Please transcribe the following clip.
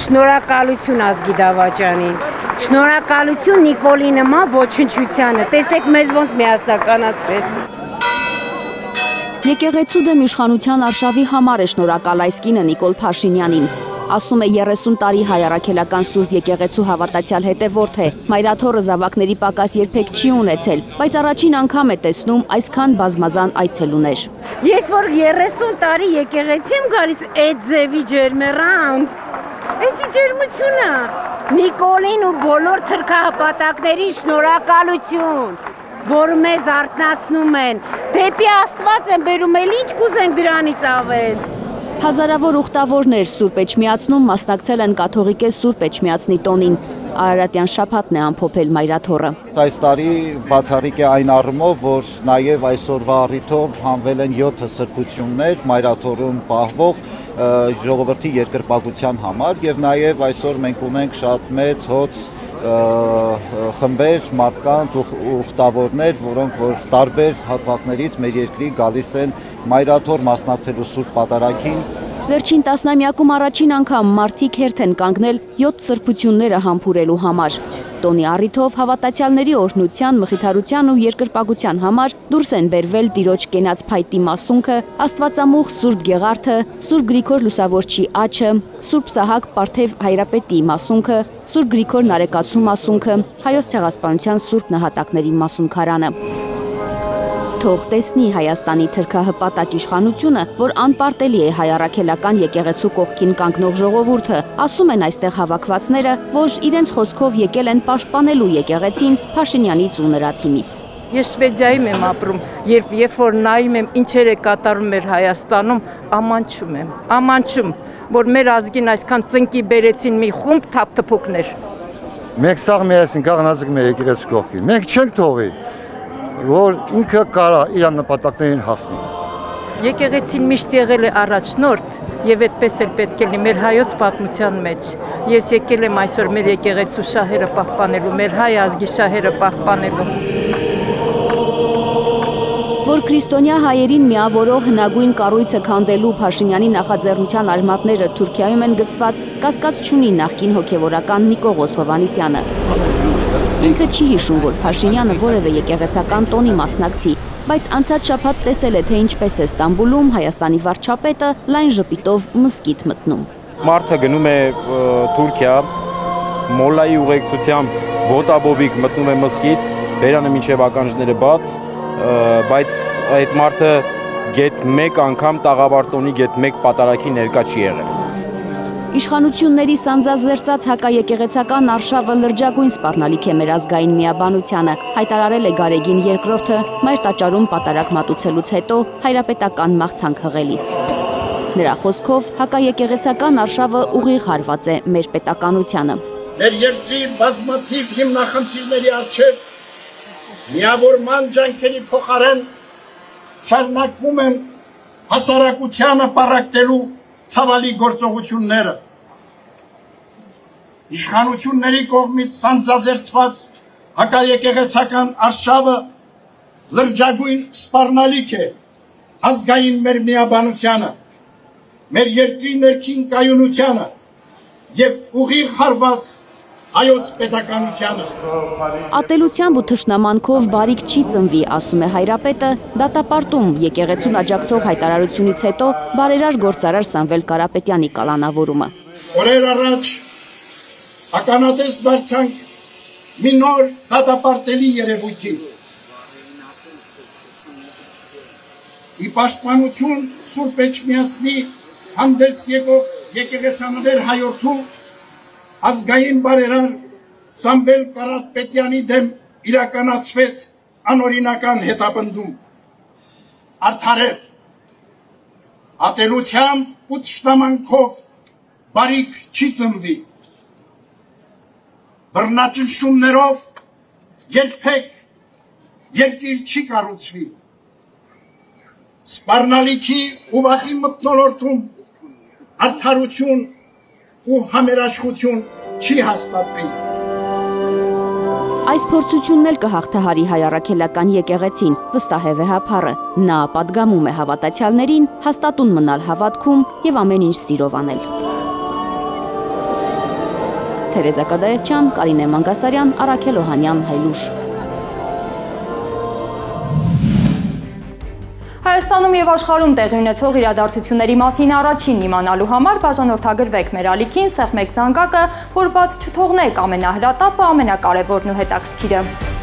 Շնորհակալություն Ազգի Դավաճանին, շնորհակալություն Նիկոլի նման ոչնչությանը, տեսեք մեզ ոնց միասնականացրեց։ Եկեղեցու դեմ իշխանության արշավի համար է շնորհակալ այս կինը Նիկոլ Փաշինյանին։ Ասում է 30 տարի հայ առաքելական Սուրբ եկեղեցու հավատացյալ հետևորդ է, մայրաթոռը զավակների պակաս երբեք չի ունեցել, բայց առաջին անգամ է տեսնում այսքան բազմազան այցելուներ։ Ես որ 30 տարի եկեղեցի եմ գալիս այդ ձևի ջերմեռանդ, էսի ջերմությունը, Նիկոլին ու բոլոր թրքահպատակներին շնորհակալություն, որ մեզ արթնացնում են, դեպի Աստված են բերում, էլ ինչ կուզենք դրանից ավել։ Հազարավոր ուխտավորներ Սուրբ Էջմիածնում մասնակցել են կաթողիկե Սուրբ Էջմիածնի տոնին։ Արարատյան շաբաթն է ամփոփել մայրաթոռը։ Այս տարի բացառիկ է այն առումով, որ նաև այսօրվա առիթով հանվել են 7 սրբություններ մայրաթոռում պահվող ժողովրդի երկրպագության համար եւ նաև այսօր մենք ունենք շատ մեծ հոց խմբեր, մարդկանց ուխտավորներ, որոնք որ տարբեր հատվածներից մեր երկրի գալիս են մայրաթոռ մասնակցելու Սուրբ Պատարագին։ Վերջին տասնամյակում առաջին անգամ մարդիկ հերթ են կանգնել 7 սրբությունները համբուրելու համար։ Տոնի առիթով հավատացյալների օրհնության, մխիթարության ու երկրպագության համար դուրս են բերվել Տիրոջ կենաց փայտի մասունքը, Աստվածամուխ Սուրբ Գեղարդը, Սուրբ Գրիգոր Լուսավորչի աջը, Սուրբ Սահակ Պարթև Հայրապետի մասունքը, Սուրբ Գրիգոր Նարեկացու մասունքը, Հայոց Ցեղասպանության Սուրբ Նահատակների մասունքարանը։ Թող տեսնի Հայաստանի թրքահպատակ իշխանությունը, որ անպարտելի է հայ առաքելական եկեղեցու կողքին կանգնող ժողովուրդը, ասում են այստեղ հավաքվածները, որ իրենց խոսքով եկել են պաշտպանելու եկեղեցին Փաշինյանից ու նրա թիմից։ Ես Շվեդիայում եմ ապրում, երբ որ նայում եմ ինչեր է կատարում մեր Հայաստանում, ամանչում, որ մեր ազգին այսքան ծնկի բերեցին մի խումբ թափթփուկներ։ Մենք սաղ միասին կանգնած ենք մեր եկեղեցու կողքին, մենք չենք թողի, որ ինքը կարա իր նպատակներին հասնի։ Եկեղեցին միշտ եղել է առաջնորդ եւ այդպես էլ պետք է լինի մեր հայոց պատմության մեջ։ Ես եկել եմ այսօր մեր եկեղեցու շահերը պահպանելու, մեր հայ ազգի շահերը պահպանելու։ Որ քրիստոնյա հայերին միավորող հնագույն կառույցը քանդելու Փաշինյանի նախաձեռնության արմատները Թուրքիայում են գծված, կասկած չունի նախկին հոգևորական Նիկողոս Հովհաննիսյանը։ Ինքը չի հիշում, որ Փաշինյանը որևէ եկեղեցական տոնի մասնակցի, բայց անցած շաբաթ տեսել է, թե ինչպես է Ստամբուլում Հայաստանի վարչապետը լայն ժպիտով մզկիթ մտնում։ Մարդը գնում է Թուրքիա, մոլայի ուղեկցությամբ ոտաբոբիկ մտնում է մզկիթ, բերանը մինչև ականջները բաց, բայց այդ մարդը գեթ մեկ անգամ տաղավարտոնի գեթ մեկ պատարագի ներկա չի եղել։ Իշխանությունների սանձազերծած հակաեկեղեցական արշավը լրջագույն սպառնալիք է մեր ազգային միաբանությանը, հայտարարել է Գարեգին II մայր տաճարում պատարագ մատուցելուց հետո հայրապետական մաղթանք հղելիս։ Նրա խոսքով հակաեկեղեցական արշավը ուղիղ հարված է մեր պետականությանը։ Մեր երկրի բազմաթիվ հիմնախնդիրների առջև միավորման ջանքերի փոխարեն շարունակվում են հասարակությանը պառակտելու ցավալի գործողությունները։ Իշխանությունների կողմից սանձազերծված հակաեկեղեցական արշավը լրջագույն սպառնալիք է ազգային մեր միաբանությանը, մեր երկրի ներքին կայունությանը եւ ուղիղ հարված հայոց պետականությանը։ Ատելությամբ ու թշնամանքով բարիք չի ծնվի, ասում է հայրապետը, դատապարտում եկեղեցուն աջակցող հայտարարությունից հետո բարերար գործարար Սամվել Կարապետյանի կալանավորումը։ Օրեր առաջ ականատես դարձանք մի նոր դատապարտելի երևույթի։ Ի պաշտպանություն Սուրբ Էջմիածնի հանդես եկող եկեղեցաններ հայորդու ազգային բարերար Սամվել Կարապետյանի դեմ իրականացվեց անօրինական հետապնդում։ Արդարև, ատելությամբ ու թշնամանքով բարիք չի ծնվի։ Բռնաճնշումներով երբեք երկիր չի կառուցվի։ Սպառնալիքի ու վախի մթնոլորտում արդարություն ու համերաշխություն չի հաստատվի։ Այս փորձությունն էլ կհաղթահարի հայ առաքելական եկեղեցին, վստահ է վեհափառը։ Նա պատգամում է հավատացյալներին հաստատուն մնալ հավատքում եւ ամեն ինչ սիրով անել։ Թերեզա Կադայեվչյան, Կարինե Մանգասարյան, Արաքել Օհանյան, Հայլուշ։ Հայաստանում եւ աշխարհում տեղի ունեցող իրադարձությունների մասին առաջին իմանալու համար բաժանորդագրվեք մեր ալիքին, սեղմեք զանգակը, որ բաց չթողնեք ամենահրատապը, ամենակարևորն ու հետաքրքիրը։